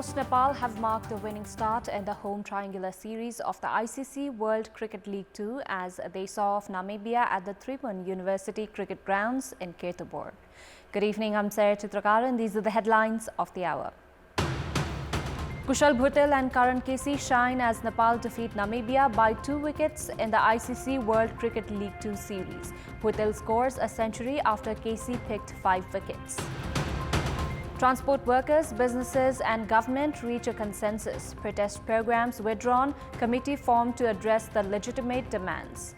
host Nepal have marked the winning start in the home triangular series of the ICC World Cricket League 2 as they saw off Namibia at the Tribhuvan University Cricket Grounds in Kantipur. Good evening, I'm Sarah Chitrakar and these are the headlines of the hour. Kushal Bhutel and Karan Casey shine as Nepal defeat Namibia by 2 wickets in the ICC World Cricket League 2 series. Bhutel scores a century after Casey picked 5 wickets. Transport workers, businesses and government reach a consensus. Protest programs withdrawn, committee formed to address the legitimate demands.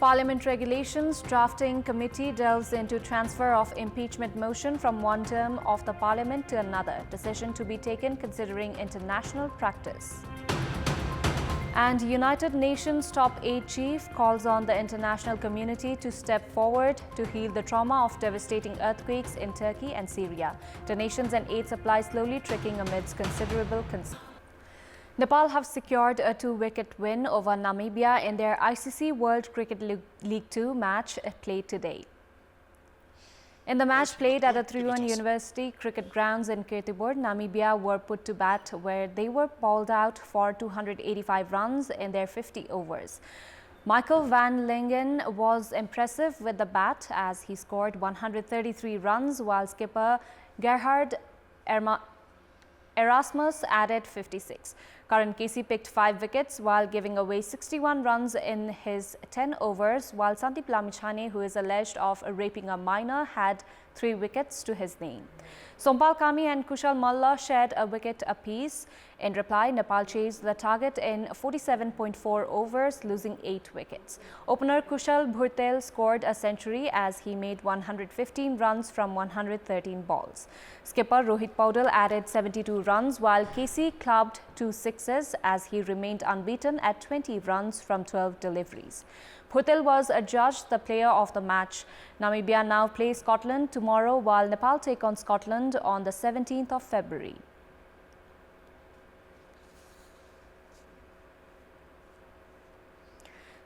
Parliament regulations drafting committee delves into transfer of impeachment motion from one term of the parliament to another. Decision to be taken considering international practice. And United Nations Top Aid Chief calls on the international community to step forward to heal the trauma of devastating earthquakes in Turkey and Syria. Donations and aid supply slowly trickling amidst considerable concern. Nepal have secured a 2-wicket win over Namibia in their ICC World Cricket League 2 match played today. In the match played at the Tribhuvan University Cricket Grounds in Kantipur, Namibia were put to bat where they were bowled out for 285 runs in their 50 overs. Michael van Lingen was impressive with the bat as he scored 133 runs while skipper Gerhard Erasmus added 56. Karan Casey picked 5 wickets while giving away 61 runs in his 10 overs, while Sandeep Lamichhane, who is alleged of raping a minor, had 3 wickets to his name. Sompal Kami and Kushal Malla shared a wicket apiece. In reply, Nepal chased the target in 47.4 overs, losing 8 wickets. Opener Kushal Bhutel scored a century as he made 115 runs from 113 balls. Skipper Rohit Paudel added 72 runs while Casey clubbed 2 sixes as he remained unbeaten at 20 runs from 12 deliveries. Bhutel was adjudged the player of the match. Namibia now plays Scotland tomorrow while Nepal take on Scotland on the 17th of February.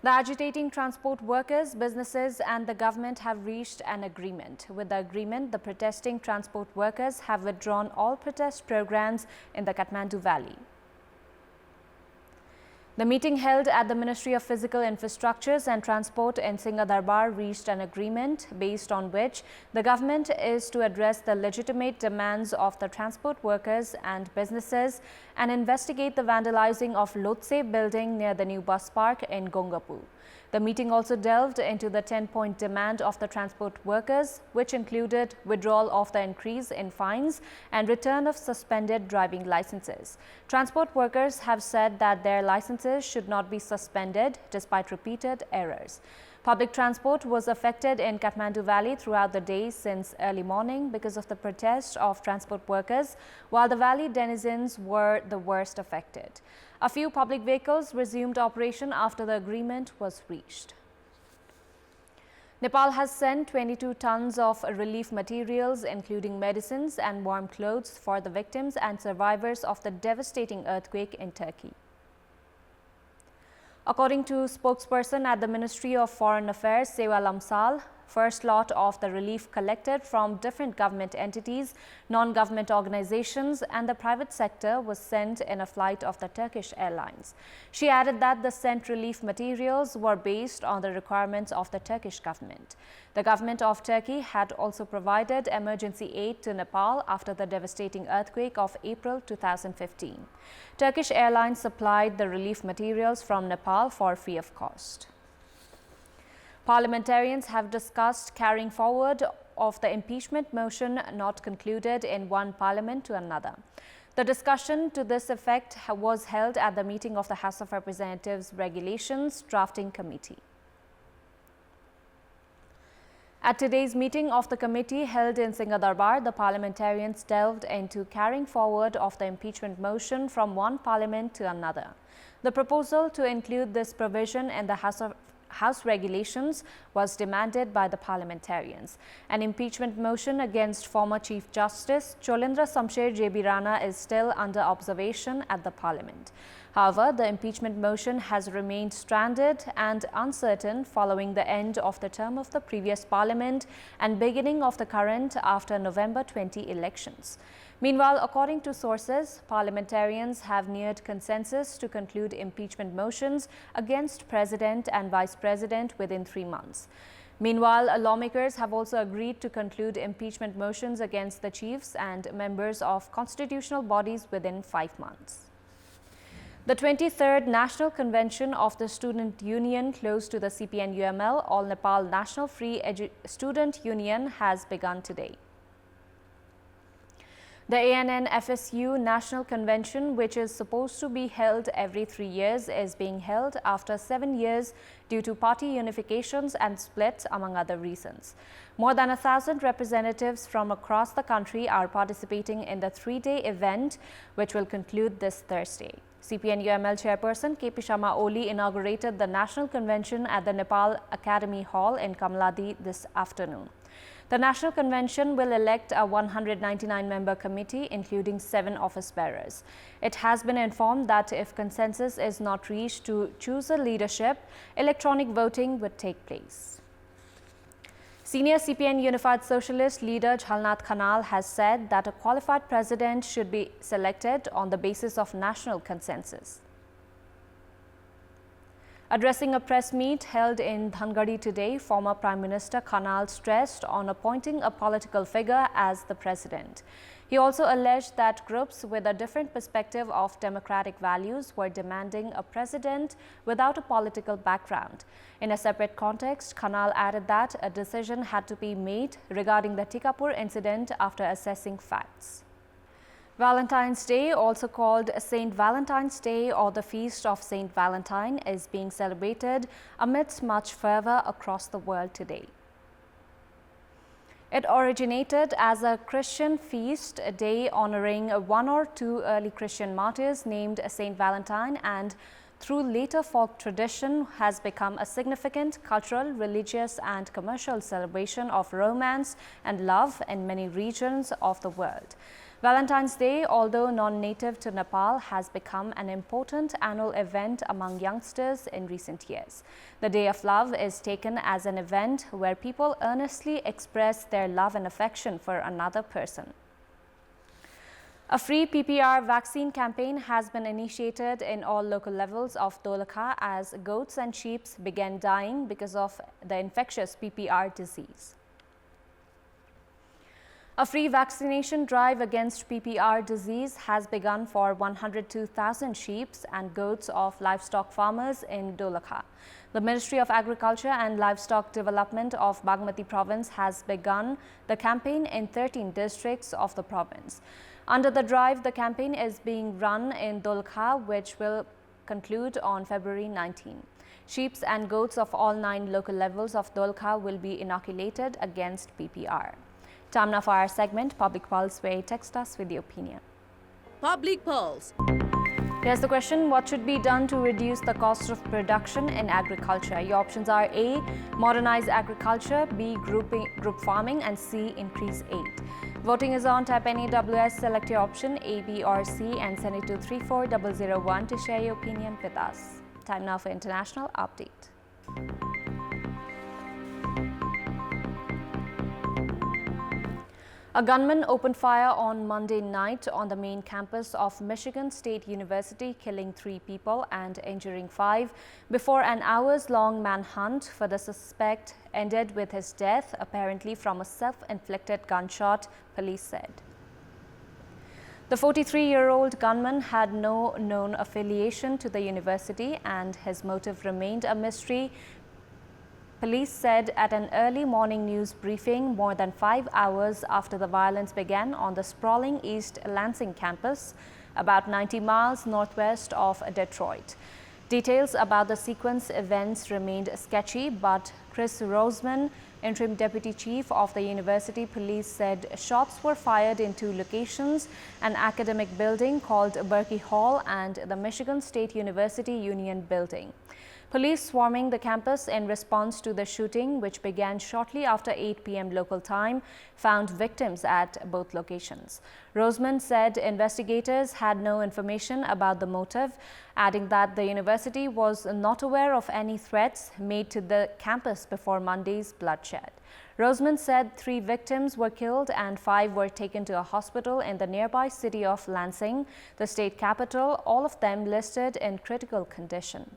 The agitating transport workers, businesses and the government have reached an agreement. With the agreement, the protesting transport workers have withdrawn all protest programs in the Kathmandu Valley. The meeting held at the Ministry of Physical Infrastructures and Transport in Singadarbar reached an agreement based on which the government is to address the legitimate demands of the transport workers and businesses and investigate the vandalizing of Lotse building near the new bus park in Gongapu. The meeting also delved into the 10-point demand of the transport workers, which included withdrawal of the increase in fines and return of suspended driving licenses. Transport workers have said that their licenses should not be suspended despite repeated errors. Public transport was affected in Kathmandu Valley throughout the day since early morning because of the protest of transport workers, while the valley denizens were the worst affected. A few public vehicles resumed operation after the agreement was reached. Nepal has sent 22 tons of relief materials, including medicines and warm clothes, for the victims and survivors of the devastating earthquake in Turkey. According to spokesperson at the Ministry of Foreign Affairs, Sewa Lamsal, first lot of the relief collected from different government entities, non-government organizations and the private sector was sent in a flight of the Turkish Airlines. She added that the sent relief materials were based on the requirements of the Turkish government. The government of Turkey had also provided emergency aid to Nepal after the devastating earthquake of April 2015. Turkish Airlines supplied the relief materials from Nepal for free of cost. Parliamentarians have discussed carrying forward of the impeachment motion not concluded in one parliament to another. The discussion to this effect was held at the meeting of the House of Representatives Regulations Drafting Committee. At today's meeting of the committee held in Singadarbar, the parliamentarians delved into carrying forward of the impeachment motion from one parliament to another. The proposal to include this provision in the House of House regulations was demanded by the parliamentarians. An impeachment motion against former Chief Justice Cholendra Samsher J.B. Rana is still under observation at the Parliament. However, the impeachment motion has remained stranded and uncertain following the end of the term of the previous Parliament and beginning of the current after November 20 elections. Meanwhile, according to sources, parliamentarians have neared consensus to conclude impeachment motions against President and Vice President within 3 months. Meanwhile, lawmakers have also agreed to conclude impeachment motions against the chiefs and members of constitutional bodies within 5 months. The 23rd National Convention of the Student Union close to the CPN-UML All Nepal National Free Student Union has begun today. The ANN-FSU National Convention, which is supposed to be held every 3 years, is being held after 7 years due to party unifications and splits, among other reasons. More than 1,000 representatives from across the country are participating in the 3-day event, which will conclude this Thursday. CPN-UML chairperson KP Sharma Oli inaugurated the National Convention at the Nepal Academy Hall in Kamaladi this afternoon. The National Convention will elect a 199-member committee, including 7 office bearers. It has been informed that if consensus is not reached to choose a leadership, electronic voting would take place. Senior CPN Unified Socialist leader Jalnath Khanal has said that a qualified president should be selected on the basis of national consensus. Addressing a press meet held in Dhangadi today, former Prime Minister Khanal stressed on appointing a political figure as the president. He also alleged that groups with a different perspective of democratic values were demanding a president without a political background. In a separate context, Khanal added that a decision had to be made regarding the Tikapur incident after assessing facts. Valentine's Day, also called Saint Valentine's Day or the Feast of Saint Valentine, is being celebrated amidst much fervor across the world today. It originated as a Christian feast, a day honoring 1 or 2 early Christian martyrs named Saint Valentine, and through later folk tradition has become a significant cultural, religious and commercial celebration of romance and love in many regions of the world. Valentine's Day, although non-native to Nepal, has become an important annual event among youngsters in recent years. The Day of Love is taken as an event where people earnestly express their love and affection for another person. A free PPR vaccine campaign has been initiated in all local levels of Dolakha as goats and sheep began dying because of the infectious PPR disease. A free vaccination drive against PPR disease has begun for 102,000 sheep and goats of livestock farmers in Dolakha. The Ministry of Agriculture and Livestock Development of Bagmati Province has begun the campaign in 13 districts of the province. Under the drive, the campaign is being run in Dolakha, which will conclude on February 19. Sheep and goats of all 9 local levels of Dolakha will be inoculated against PPR. Time now for our segment, Public Pulse, where you text us with your opinion. Public Pulse. Here's the question: what should be done to reduce the cost of production in agriculture? Your options are A. Modernize agriculture, B. Group farming, and C. Increase aid. Voting is on. Type any WS, select your option A, B or C and send it to 34001 to share your opinion with us. Time now for international update. A gunman opened fire on Monday night on the main campus of Michigan State University, killing 3 people and injuring 5, before an hours-long manhunt for the suspect ended with his death, apparently from a self-inflicted gunshot, police said. The 43-year-old gunman had no known affiliation to the university and his motive remained a mystery. Police said at an early morning news briefing more than 5 hours after the violence began on the sprawling East Lansing campus, about 90 miles northwest of Detroit. Details about the sequence events remained sketchy, but Chris Roseman, interim deputy chief of the university police, said shots were fired in 2 locations, an academic building called Berkey Hall and the Michigan State University Union building. Police swarming the campus in response to the shooting, which began shortly after 8 p.m. local time, found victims at both locations. Rosemond said investigators had no information about the motive, adding that the university was not aware of any threats made to the campus before Monday's bloodshed. Rosemond said 3 victims were killed and 5 were taken to a hospital in the nearby city of Lansing, the state capital, all of them listed in critical condition.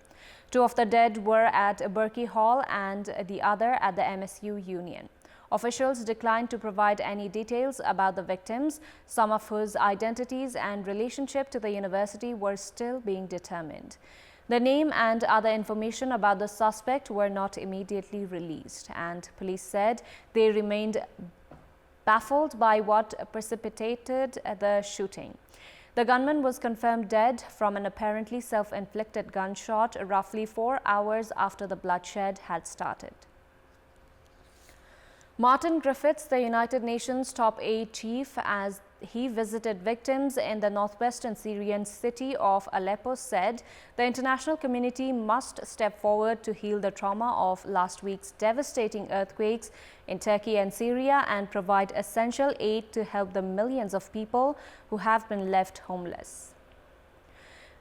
2 of the dead were at Berkey Hall and the other at the MSU Union. Officials declined to provide any details about the victims, some of whose identities and relationship to the university were still being determined. The name and other information about the suspect were not immediately released, and police said they remained baffled by what precipitated the shooting. The gunman was confirmed dead from an apparently self-inflicted gunshot roughly 4 hours after the bloodshed had started. Martin Griffiths, the United Nations top aid chief, as he visited victims in the northwestern Syrian city of Aleppo, said the international community must step forward to heal the trauma of last week's devastating earthquakes in Turkey and Syria and provide essential aid to help the millions of people who have been left homeless.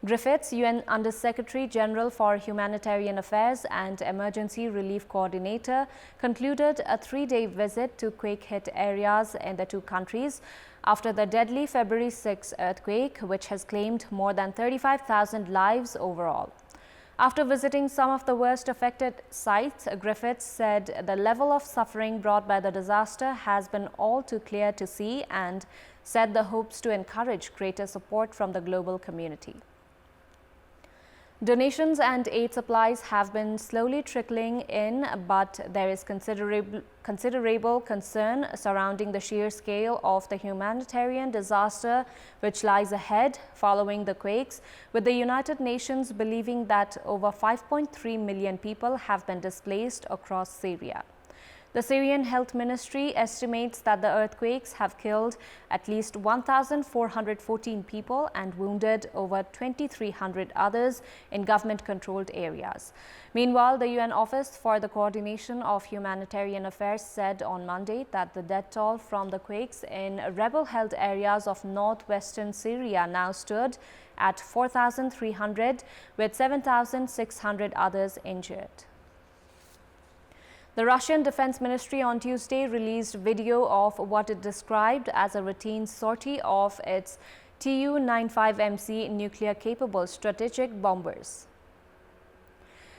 Griffiths, UN Under-Secretary General for Humanitarian Affairs and Emergency Relief Coordinator, concluded a 3-day visit to quake-hit areas in the 2 countries after the deadly February 6 earthquake, which has claimed more than 35,000 lives overall. After visiting some of the worst affected sites, Griffiths said the level of suffering brought by the disaster has been all too clear to see and said the hopes to encourage greater support from the global community. Donations and aid supplies have been slowly trickling in, but there is considerable concern surrounding the sheer scale of the humanitarian disaster which lies ahead following the quakes, with the United Nations believing that over 5.3 million people have been displaced across Syria. The Syrian Health Ministry estimates that the earthquakes have killed at least 1,414 people and wounded over 2,300 others in government-controlled areas. Meanwhile, the UN Office for the Coordination of Humanitarian Affairs said on Monday that the death toll from the quakes in rebel-held areas of northwestern Syria now stood at 4,300, with 7,600 others injured. The Russian Defense Ministry on Tuesday released video of what it described as a routine sortie of its Tu-95MC nuclear-capable strategic bombers.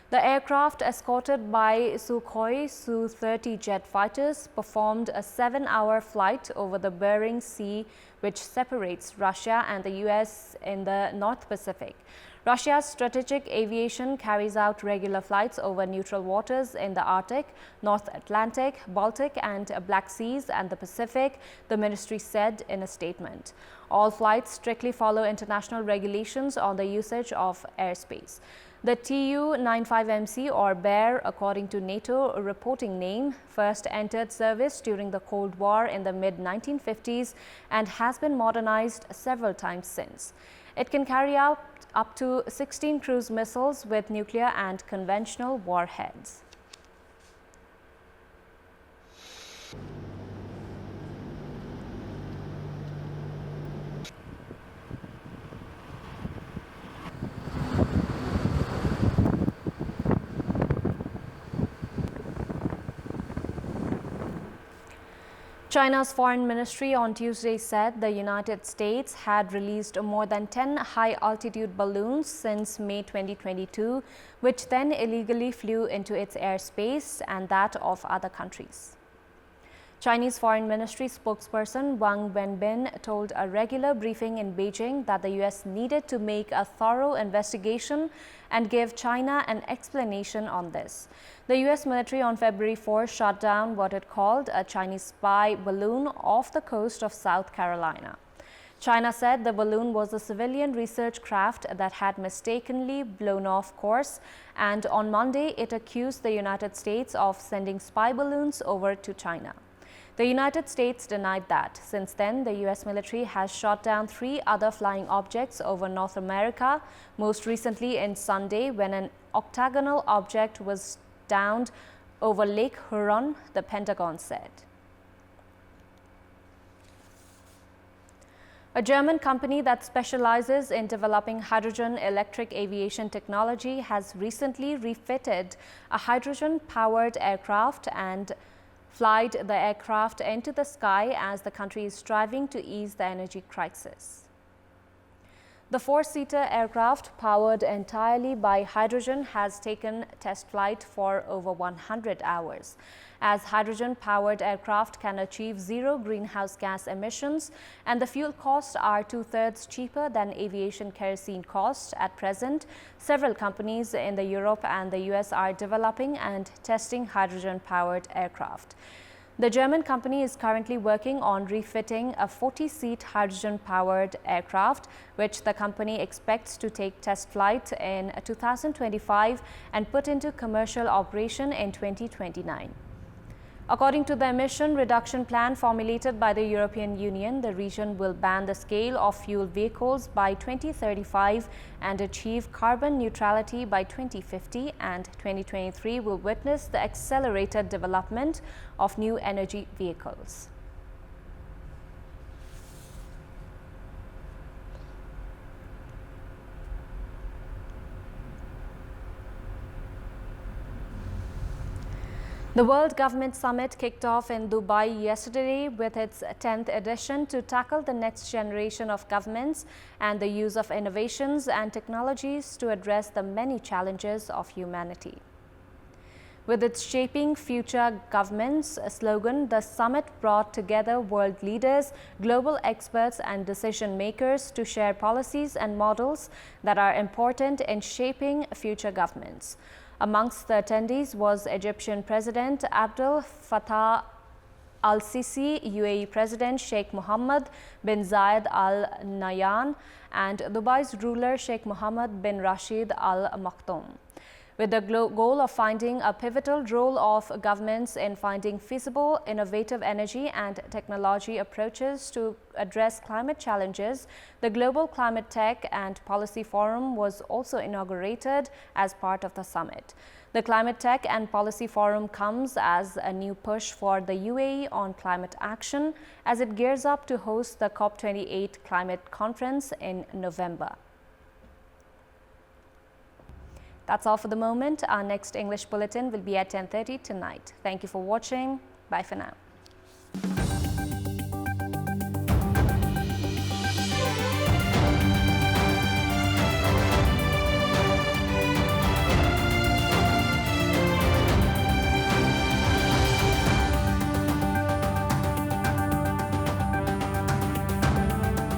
The aircraft, escorted by Sukhoi Su-30 jet fighters, performed a 7-hour flight over the Bering Sea, which separates Russia and the US in the North Pacific. Russia's strategic aviation carries out regular flights over neutral waters in the Arctic, North Atlantic, Baltic and Black Seas and the Pacific, the ministry said in a statement. All flights strictly follow international regulations on the usage of airspace. The Tu-95MC, or Bear, according to NATO reporting name, first entered service during the Cold War in the mid-1950s and has been modernized several times since. It can carry out up to 16 cruise missiles with nuclear and conventional warheads. China's foreign ministry on Tuesday said the United States had released more than 10 high-altitude balloons since May 2022, which then illegally flew into its airspace and that of other countries. Chinese Foreign Ministry spokesperson Wang Wenbin told a regular briefing in Beijing that the US needed to make a thorough investigation and give China an explanation on this. The US military on February 4 shot down what it called a Chinese spy balloon off the coast of South Carolina. China said the balloon was a civilian research craft that had mistakenly blown off course, and on Monday it accused the United States of sending spy balloons over to China. The United States denied that. Since then, the U.S. military has shot down 3 other flying objects over North America, most recently in Sunday when an octagonal object was downed over Lake Huron, the Pentagon said. A German company that specializes in developing hydrogen electric aviation technology has recently refitted a hydrogen-powered aircraft and flied the aircraft into the sky as the country is striving to ease the energy crisis. The 4-seater aircraft, powered entirely by hydrogen, has taken test flight for over 100 hours. As hydrogen-powered aircraft can achieve 0 greenhouse gas emissions and the fuel costs are 2/3 cheaper than aviation kerosene costs at present, several companies in Europe and the US are developing and testing hydrogen-powered aircraft. The German company is currently working on refitting a 40-seat hydrogen-powered aircraft, which the company expects to take test flight in 2025 and put into commercial operation in 2029. According to the emission reduction plan formulated by the European Union, the region will ban the scale of fuel vehicles by 2035 and achieve carbon neutrality by 2050, and 2023 will witness the accelerated development of new energy vehicles. The World Government Summit kicked off in Dubai yesterday with its 10th edition to tackle the next generation of governments and the use of innovations and technologies to address the many challenges of humanity. With its Shaping Future Governments slogan, the summit brought together world leaders, global experts and decision makers to share policies and models that are important in shaping future governments. Amongst the attendees was Egyptian President Abdel Fattah al-Sisi, UAE President Sheikh Mohammed bin Zayed Al Nahyan, and Dubai's ruler Sheikh Mohammed bin Rashid Al Maktoum. With the goal of finding a pivotal role of governments in finding feasible, innovative energy and technology approaches to address climate challenges, the Global Climate Tech and Policy Forum was also inaugurated as part of the summit. The Climate Tech and Policy Forum comes as a new push for the UAE on climate action as it gears up to host the COP28 climate conference in November. That's all for the moment. Our next English bulletin will be at 10:30 tonight. Thank you for watching. Bye for now.